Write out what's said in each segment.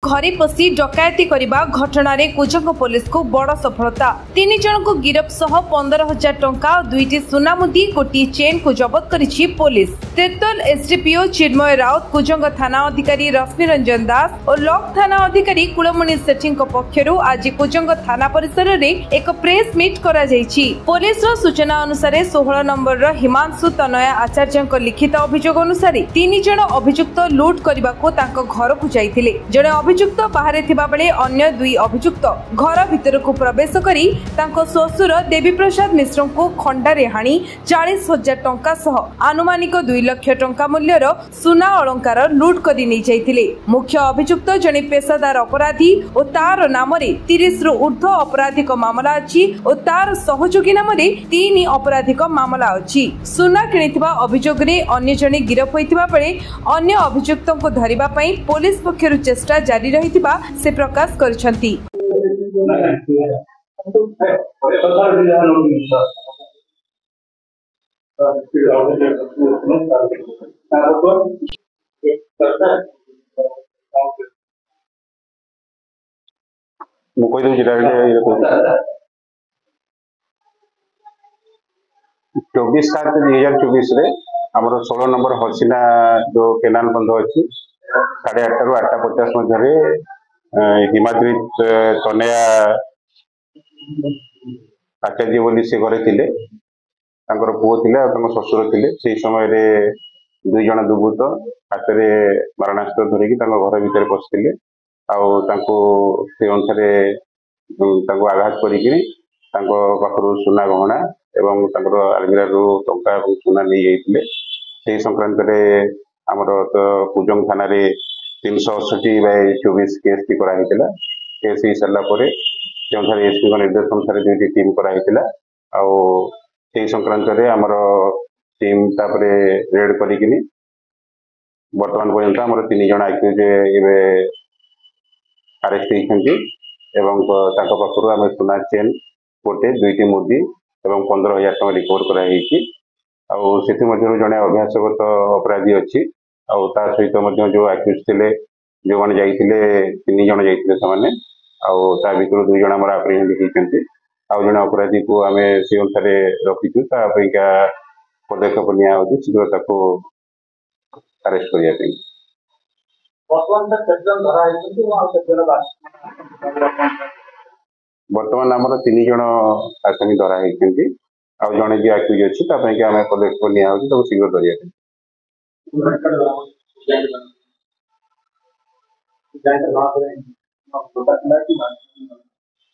घरे पशि डकायती करने घटना कुजंग पुलिस को बड़ सफलता। 3 जन को गिरफ सह 15,000 टंका और 2टी सुना मुदी गोटी चेन को जबत करिछि पुलिस। तिर्तोल एसडीपीओ चिन्मय राउत, कुजंग थाना अधिकारी रश्मि रंजन दास और लॉक थाना अधिकारी कुलमणि सेठी पक्षरु आज कुजंग थाना परिसर रे एक प्रेस मीट करा जायछि। पुलिस रो सूचना अनुसार 16 नंबर रो हिमांशु तनया आचार्य लिखित अभियोग अनुसार 3 जन अभियुक्त लूट करने को घर को जाइथिले। जणे अभियुक्त बाहर थिबा बेले अन्य 2 अभियुक्त घर भितर को प्रवेश करी तांको ससुर देवी प्रसाद मिश्र को खंडारे हाणी 40,000 टंका सह आनुमानिक 2 लाख टंका मूल्यर सुना अलंकार लूट करी नै जाइथिले। मुख्य अभियुक्त जणे पेशादार अपराधी और तार नाम 30 रु ऊर्ध्व आपराधिक मामला अछि और तार सहयोगी नाम 3 आपराधिक मामला अछि। सुना किनिथिबा अभियोग रे अन्य जणे गिरफ होइथिबा बेले अन्य अभियुक्तों को धरिबा पई पुलिस पक्षरु चेष्टा जारी रहिथिबा से प्रकाश करछंती। चौबीस 7/2024 आमर 16 नंबर हसीना जो केनाल बंध अच्छी 8:30 रु 8:50 मध्य हिमाद्रित तनया आचार्य बोली से घरे थिले। तांकर पुओ थिले और ससुर थिले। से समय 2 जन दुर्बृत्त हाथ में मारणास्त्र धरिकी घर भितर पशिले अनुसार आघात करू सुना गहना एवं आलमिरार टंका सुना नहीं जाइए। से संक्रांत आमर तो कुजंग थाना 368/24 केस टी कराइला। केस हो सारापर जो एसपी निर्देश अनुसार 2टी टीम कराइला। संक्रांत आमर टीम रेड करी बर्तमान पर्यंत आमर 3 जन आक्यूज अरेस्ट होती आम सुना चेन गोटे 2टी मुदी और 15,000 टंका रिकवर कराई। जड़े अभ्यासगत अपराधी अच्छी सहित जो आक्यूज थे जो मैंने जाइए 3 जन जाइए ता भर 2 जन आम आप्रिहेंड होती। जड़े अपराधी को आम से अनुसार रखीचु पदक्षेप नि शीघ्र अरेस्ट करने। बर्तमान आमर 3 जन आसामी धरा होती। जड़े जो आक्यूज अच्छी आम पदक्षेप नि शीघ्र करने।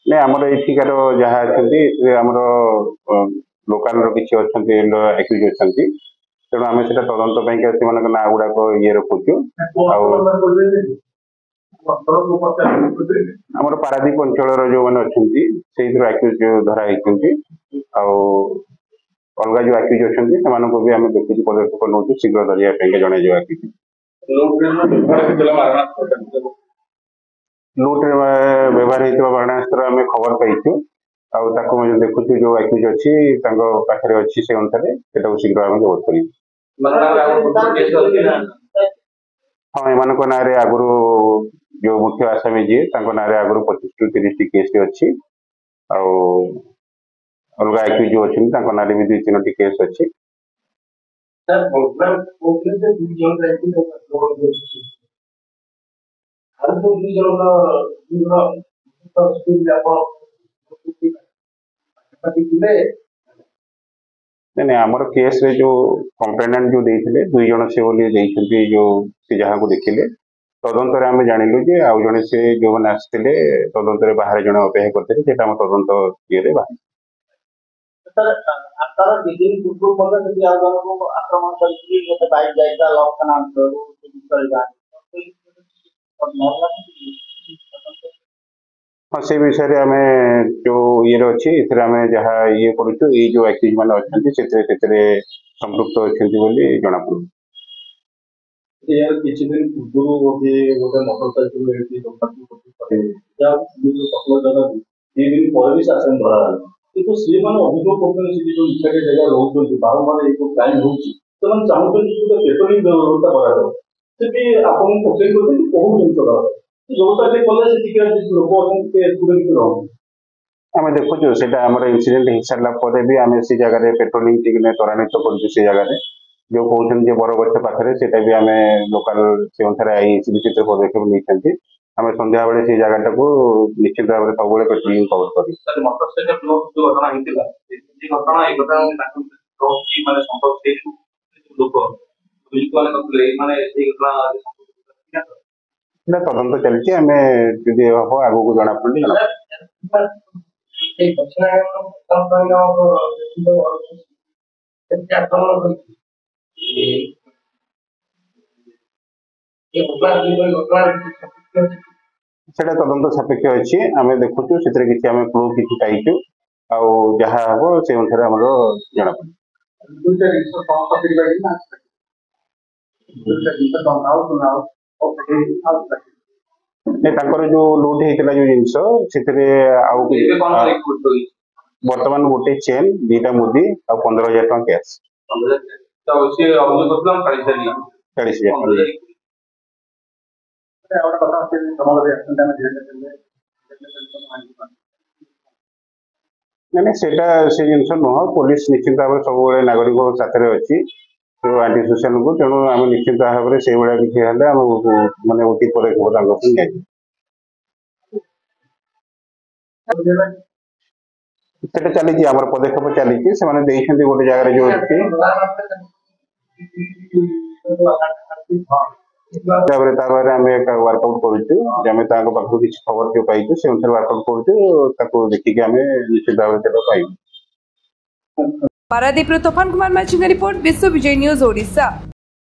नहीं आमर एठिकार जहाँ अच्छा आमर लोकाल किसी अच्छा आक्यूज अच्छा तेणु आम से तदंत ना गुड़ाक ये रखुचु। आमर पारादीप अंचल जो मैंने अच्छा आक्यूज धरा होती अलग जो आक्यूज अच्छा से भी आम देखिए पदक्षेप नौ शीघ्र धरने जड़े जो आक्यूज लुट व्यवहार होता मारणास्त्र आम खबर पाइचु देखुचु जो आक्यूज अच्छी पाखे अच्छी से अनुसार शीघ्र आम जबत कर। हाँ एम ना आगुरी जो मुख्य आसामी जी ना आगुरी 25 ରୁ 30 केस अच्छी अलग आक्यूज जो अच्छी ना भी 2-3ଟି केस अच्छी। नहीं आमर केस रे जो कंप्लेनेंट जो देते 2 जन से जो से जहाँ को देखिले तदंत आम जानलु जे आउ जड़े से जो मैंने आसते तदंत बाहर जड़े अपेक्षा करते तदंत ये बाहर हाँ से विषय आम जो ये अच्छी आम जहाँ ये करुचु ये जो आक्यूज मैंने अच्छा संपृक्त अच्छा जना पड़ू। किसी दिन पूर्व गोटे मोटरसाइकेल शासन धरा किंतु सी मैंने अभियोग करते जो इच्छा जगह रोच बारंबार क्राइम होती चाहते पेट्रोलिंग व्यवस्था करा आपको कौन जिन ଯୋଉଟା ସେ କଲେ ସେ ଟିକେ ଲୋକ ଅଛନ୍ତି ସେ ଏଥିରେ କିଛି ରହୁନି। ଆମେ ଦେଖୁଛୁ ସେଇଟା ଆମର ଇନସିଡେଣ୍ଟ ହେଇସାରିଲା ପରେ ବି ଆମେ ସେ ଜାଗାରେ ପେଟ୍ରୋଲିଂ ଟିକେ ତ୍ୱରାନ୍ୱିତ କରୁଛୁ ସେ ଜାଗାରେ ଯୋଉ କହୁଛନ୍ତି ଯେ ବରଗଛ ପାଖରେ ସେଇଟା ବି ଆମେ ଲୋକାଲ ସେ ଅନୁସାରେ ଆଇସି ଭିତରେ ପଦକ୍ଷେପ ନେଇଛନ୍ତି। ଆମେ ସନ୍ଧ୍ୟାବେଳେ ସେଇ ଜାଗାଟାକୁ ନିଶ୍ଚିତ ଭାବରେ ସବୁବେଳେ ପେଟ୍ରୋଲିଂ କଭର କରିବୁ। ମୋଟରସାଇକେଲ ବ୍ଲକ ଯୋଉ ଘଟଣା ହେଇଥିଲା ଏ ଘଟଣା ମାନେ ସମ୍ପର୍କ ସେଇଠୁ ଲୋକ ମାନେ ନଥିଲେ ମାନେ ସେଇ ଘଟଣା ସେଇଟା ତଦନ୍ତ ଚାଲିଛି। ଆମେ ଯଦି ହବ ଆଗକୁ ଜଣା ପଡିଲେ ଜଣା ସେଇଟା ତଦନ୍ତ ସାପେକ୍ଷ ଅଛି। ଆମେ ଦେଖୁଛୁ ସେଥିରେ କିଛି ଆମେ କ୍ଲୁ କିଛି ପାଇଛୁ ଆଉ ଯାହା ହବ ସେ ଅନୁସାରେ ଆମର ଜଣା ପଡିବ। ତାଙ୍କର ଯୋଉ ଲୁଟ୍ ହେଇଥିଲା ଯୋଉ ଜିନିଷ ସେଥିରେ ଆଉ ବର୍ତ୍ତମାନ ଗୋଟେ ଚେନ୍ 2ଟା ମୁଦି ଆଉ 15,000 ଟଙ୍କା କ୍ୟାସ୍ 40,000 ନାଇଁ ସେଇଟା ସେ ଜିନିଷ ନୁହଁ। ପୋଲିସ ନିଶ୍ଚିତ ଭାବରେ ସବୁବେଳେ ନାଗରିକ ସାଥିରେ ଅଛି ଆଣ୍ଟି ସୋସିଆଲ କୁ, ତେଣୁ ଆମେ ନିଶ୍ଚିତ ଭାବରେ ସେଇଭଳିଆ କିଛି ହେଲେ ଆମେ ମାନେ ଉଚିତ ପଦକ୍ଷେପ ତାଙ୍କ ପାଇଁ ସେଟା ଚାଲିଛି, ଆମର ପଦକ୍ଷେପ ଚାଲିଛି। ସେମାନେ ଦେଇଛନ୍ତି ଗୋଟେ ଜାଗାରେ ଯୋଉ ତାପରେ ଆମେ ୱାର୍କଆଉଟ କରୁଛୁ। ଆମେ ତାଙ୍କ ପାଖରୁ କିଛି ଖବର ଯୋଉ ପାଇଛୁ ସେ ଅନୁସାରେ ୱାର୍କଆଉଟ କରୁଛୁ। ତାକୁ ଦେଖିକି ଆମେ ନିଶ୍ଚିତ ଭାବରେ ସେଟା ପାଇବୁ। ପାରାଦୀପରୁ ତୋଫାନ କୁମାର ମାଝୀଙ୍କ ରିପୋର୍ଟ, ବିଶ୍ୱ ବିଜୟ ନ୍ୟୁଜ ଓଡ଼ିଶା।